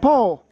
Pull.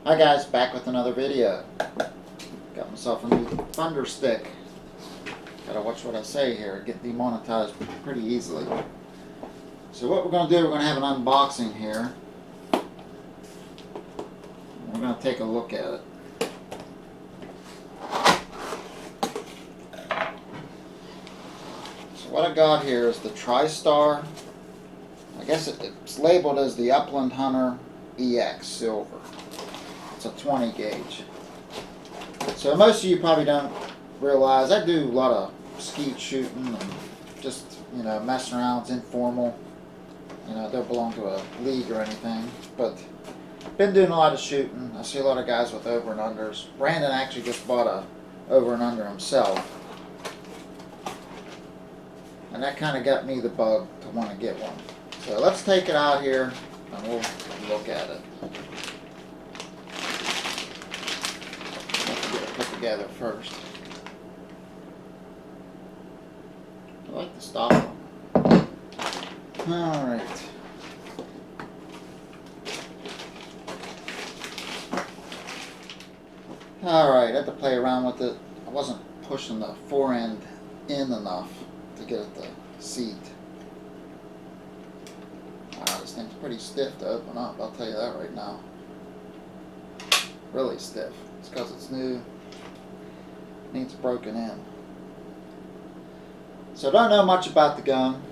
Hi guys, back with another video. Got myself a new thunder stick. Gotta watch what I say here, get demonetized pretty easily. So what we're going to do, we're going to have an unboxing here. We're going to take a look at it. So what I got here is the Tristar. I guess it's labeled as the Upland Hunter EX Silver. It's a 20 gauge. So most of you probably don't realize I do a lot of skeet shooting and just, you know, messing around. It's informal. You know, don't belong to a league or anything, but been doing a lot of shooting. I see a lot of guys with over and unders. Brandon actually just bought a over and under himself, and that kind of got me the bug to want to get one. So let's take it out here and we'll look at it. Let's get it put together first. I like the style. Alright. Alright, I had to play around with it. I wasn't pushing the forend in enough to get it to seat. Wow, this thing's pretty stiff to open up, I'll tell you that right now. Really stiff. It's because it's new. Needs broken in. So I don't know much about the gun.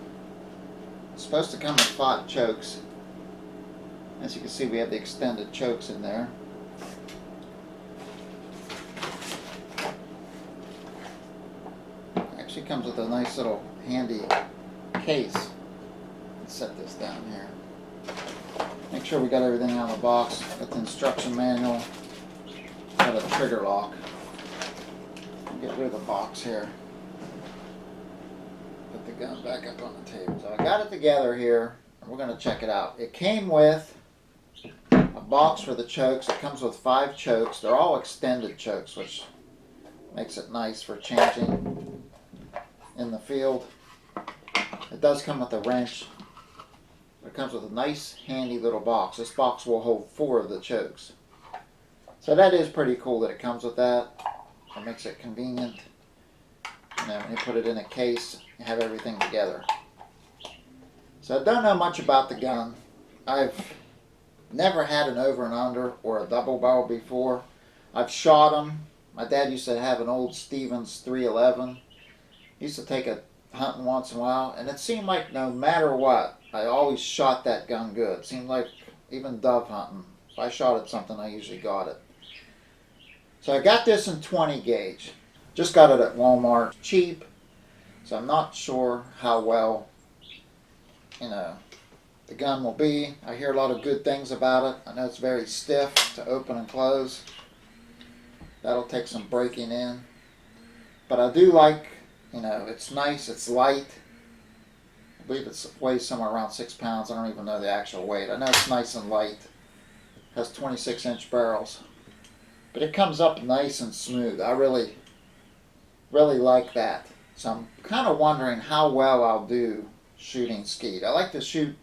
It's supposed to come with 5 chokes. As you can see, we have the extended chokes in there. Actually comes with a nice little handy case. Let's set this down here. Make sure we got everything out of the box. Got the instruction manual. Got a trigger lock. Get rid of the box here. Put the gun back up on the table. So I got it together here, and we're going to check it out. It came with a box for the chokes. It comes with 5 chokes. They're all extended chokes, which makes it nice for changing in the field. It does come with a wrench. It comes with a nice, handy little box. This box will hold 4 of the chokes. So that is pretty cool that it comes with that. It makes it convenient. You know, when you put it in a case, you have everything together. So I don't know much about the gun. I've never had an over and under or a double barrel before. I've shot them. My dad used to have an old Stevens 311. He used to take it hunting once in a while, and it seemed like no matter what, I always shot that gun good. It seemed like even dove hunting, if I shot at something, I usually got it. So I got this in 20 gauge. Just got it at Walmart, cheap. So I'm not sure how well, you know, the gun will be. I hear a lot of good things about it. I know it's very stiff to open and close. That'll take some breaking in. But I do like, you know, it's nice, it's light. I believe it weighs somewhere around 6 pounds. I don't even know the actual weight. I know it's nice and light. It has 26-inch barrels. But it comes up nice and smooth. I really like that. So I'm kind of wondering how well I'll do shooting skeet. I like to shoot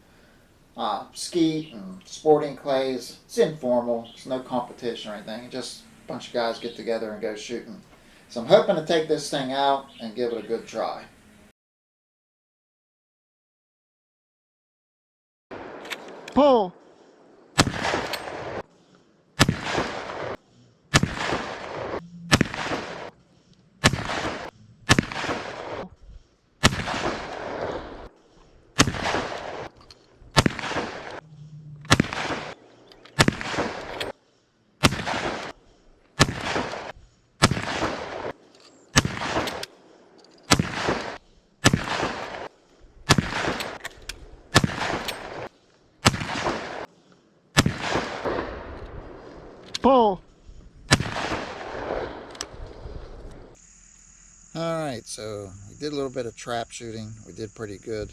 skeet and sporting clays. It's informal. It's no competition or anything. Just a bunch of guys get together and go shooting. So I'm hoping to take this thing out and give it a good try. Pull. Pull. Alright, so we did a little bit of trap shooting. We did pretty good.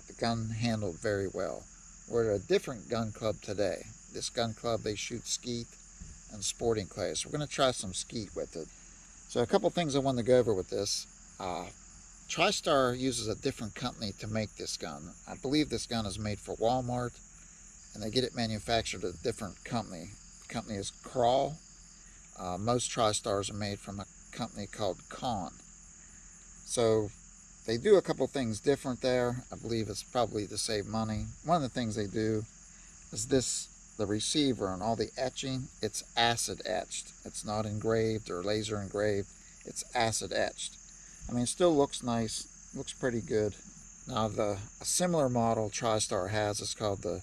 The gun handled very well. We're at a different gun club today. This gun club, they shoot skeet and sporting clays. So we're going to try some skeet with it. So a couple things I wanted to go over with this. Tristar uses a different company to make this gun. I believe this gun is made for Walmart, and they get it manufactured at a different company. The company is Crawl. Most Tristars are made from a company called Con. So they do a couple things different there. I believe it's probably to save money. One of the things they do is the receiver and all the etching, it's acid etched. It's not engraved or laser engraved. It's acid etched. I mean, it still looks nice, looks pretty good. Now, a similar model Tristar has is called the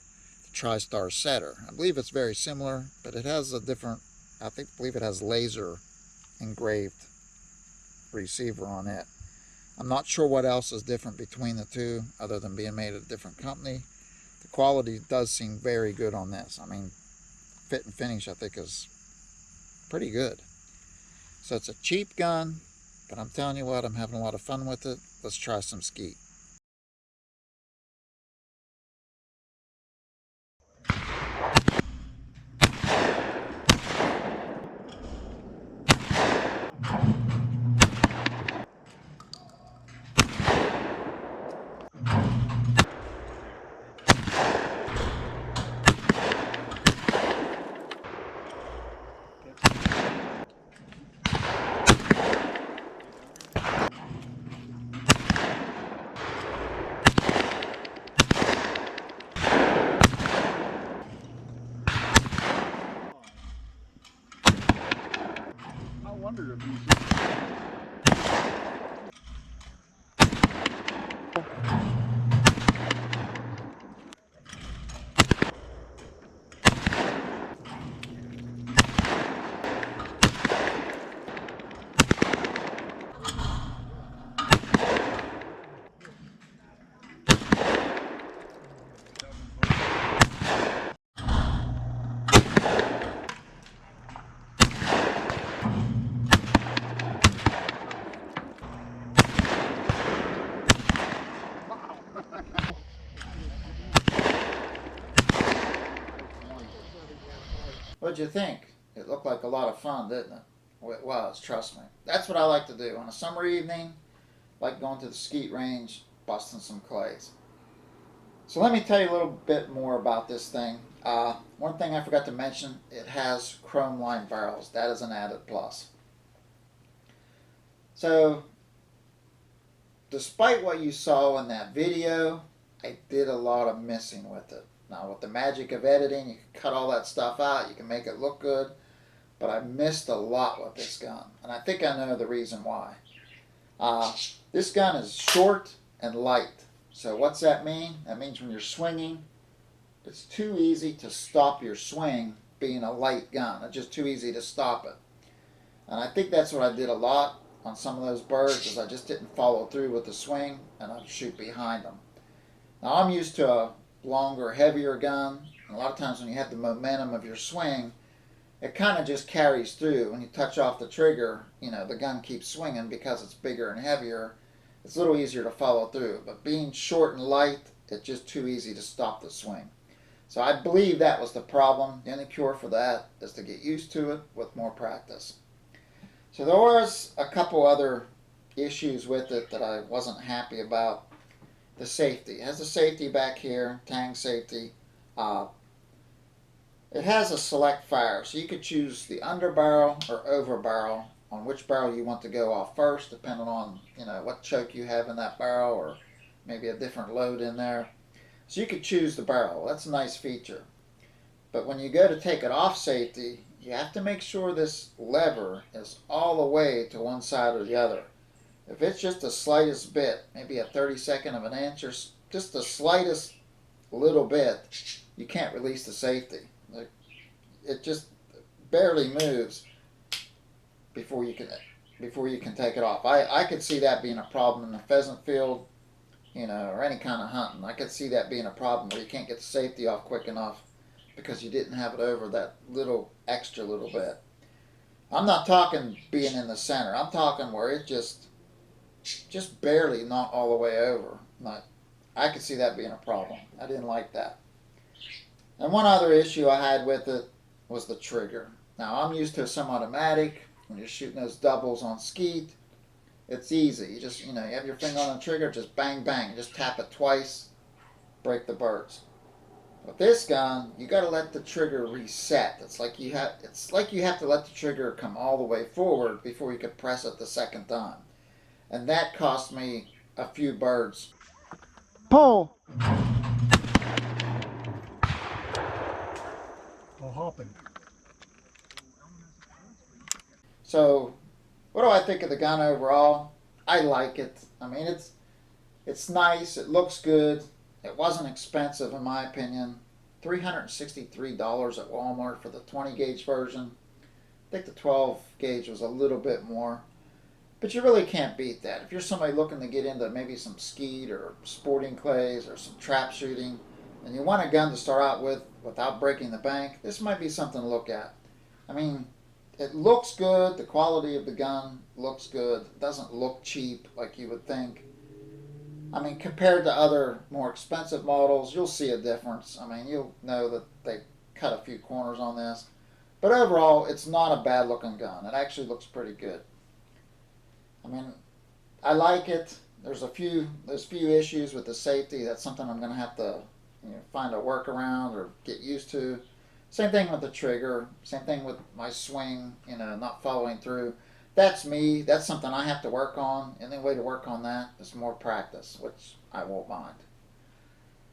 Tristar Setter. I believe it's very similar, but it has a different, believe it has laser engraved receiver on it. I'm not sure what else is different between the two other than being made at a different company. The quality does seem very good on this. I mean, fit and finish I think is pretty good. So it's a cheap gun, but I'm telling you what, I'm having a lot of fun with it. Let's try some skeet. I wondered if What'd you think? It looked like a lot of fun, didn't it? Well, it was, trust me. That's what I like to do. On a summer evening, I like going to the skeet range, busting some clays. So let me tell you a little bit more about this thing. One thing I forgot to mention, it has chrome lined barrels. That is an added plus. So, despite what you saw in that video, I did a lot of messing with it. Now, with the magic of editing, you can cut all that stuff out, you can make it look good, but I missed a lot with this gun, and I think I know the reason why. This gun is short and light. So what's that mean? That means when you're swinging, it's too easy to stop your swing being a light gun. It's just too easy to stop it. And I think that's what I did a lot on some of those birds, is I just didn't follow through with the swing, and I'd shoot behind them. Now, I'm used to a longer, heavier gun. And a lot of times when you have the momentum of your swing, it kind of just carries through. When you touch off the trigger, the gun keeps swinging because it's bigger and heavier. It's a little easier to follow through. But being short and light, it's just too easy to stop the swing. So I believe that was the problem. The only cure for that is to get used to it with more practice. So there was a couple other issues with it that I wasn't happy about. The safety. It has a safety back here, tang safety. It has a select fire, so you could choose the under barrel or over barrel on which barrel you want to go off first, depending on what choke you have in that barrel, or maybe a different load in there. So you could choose the barrel. That's a nice feature. But when you go to take it off safety, you have to make sure this lever is all the way to one side or the other. If it's just the slightest bit, maybe a 32nd of an inch or just the slightest little bit, you can't release the safety. It just barely moves before you can take it off. I could see that being a problem in the pheasant field, or any kind of hunting. I could see that being a problem where you can't get the safety off quick enough because you didn't have it over that extra little bit. I'm not talking being in the center. I'm talking where it just barely, not all the way over. I could see that being a problem. I didn't like that. And one other issue I had with it was the trigger. Now I'm used to a semi-automatic. When you're shooting those doubles on skeet, it's easy. You just, you have your finger on the trigger, just bang, bang. You just tap it twice, break the birds. With this gun, you got to let the trigger reset. It's like you have to let the trigger come all the way forward before you could press it the second time. And that cost me a few birds. Pull. Oh, hopping. So, what do I think of the gun overall? I like it. I mean, it's nice. It looks good. It wasn't expensive in my opinion. $363 at Walmart for the 20 gauge version. I think the 12 gauge was a little bit more. But you really can't beat that. If you're somebody looking to get into maybe some skeet or sporting clays or some trap shooting, and you want a gun to start out with without breaking the bank, this might be something to look at. I mean, it looks good. The quality of the gun looks good. It doesn't look cheap like you would think. I mean, compared to other more expensive models, you'll see a difference. I mean, you'll know that they cut a few corners on this. But overall, it's not a bad looking gun. It actually looks pretty good. I mean, I like it. There's few issues with the safety. That's something I'm going to have to find a workaround or get used to. Same thing with the trigger. Same thing with my swing, not following through. That's me. That's something I have to work on. And the way to work on that is more practice, which I won't mind.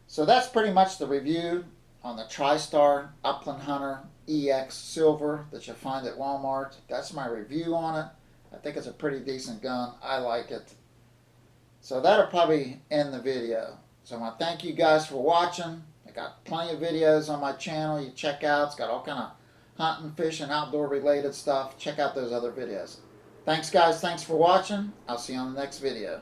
So that's pretty much the review on the Tristar Upland Hunter EX Silver that you'll find at Walmart. That's my review on it. I think it's a pretty decent gun. I like it. So that'll probably end the video. So I want to thank you guys for watching. I got plenty of videos on my channel you check out. It's got all kind of hunting, fishing, outdoor related stuff. Check out those other videos. Thanks guys. Thanks for watching. I'll see you on the next video.